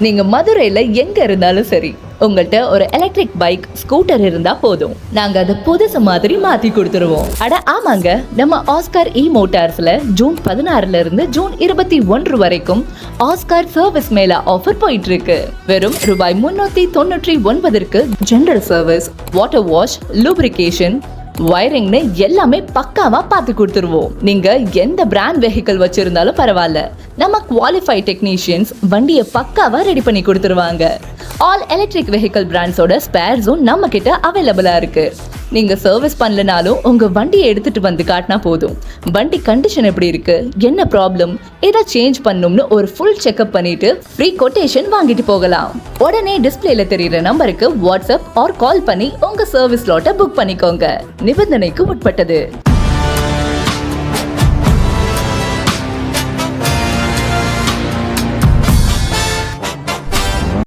நீங்க மதுரையில எங்க இருந்தாலும் சரி, உங்கள்கிட்ட ஒரு எலக்ட்ரிக் பைக், ஸ்கூட்டர் இருந்தா போதும், நாங்க அதை புதுசு மாதிரி மாத்தி கொடுத்துருவோம். அட ஆமாங்க, நம்ம ஆஸ்கார் இ மோட்டார்ஸ்ல ஜூன் 16 இருந்து ஜூன் 21 வரைக்கும் ஆஸ்கார் சர்வீஸ் மேல ஆஃபர் போயிட்டு இருக்கு. வெறும் ரூபாய் 399 general service, water wash, lubrication, வயரிங்னு எல்லாமே பக்காவா பார்த்து கொடுத்துருவோம். நீங்க எந்த பிராண்ட் வெஹிக்கிள் வச்சிருந்தாலும் பரவாயில்ல, நம்ம குவாலிஃபைட் டெக்னீஷியன்ஸ் வண்டியை பக்காவா ரெடி பண்ணி கொடுத்துருவாங்க. ஆல் எலக்ட்ரிக் வெஹிக்கிள் பிராண்ட்ஸோட ஸ்பேர்ஸும் நம்ம கிட்ட அவைலபிளா இருக்கு. நீங்க சர்வீஸ் பண்ணலனாலும் உங்க வண்டியை எடுத்துட்டு வந்து காட்டினா போதும். வண்டி கண்டிஷன் எப்படி இருக்கு, என்ன ப்ராப்ளம், எதை சேஞ்ச் பண்ணணும்னு ஒரு ஃபுல் செக்அப் பண்ணிட்டு ஃப்ரீ கொட்டேஷன் வாங்கிட்டு போகலாம். உடனே டிஸ்பிளேல தெரியுற நம்பருக்கு வாட்ஸ்அப் ஆர் கால் பண்ணி உங்க சர்வீஸ் ஸ்லாட்டை புக் பண்ணிக்கோங்க. நிபந்தனைக்கு உட்பட்டது.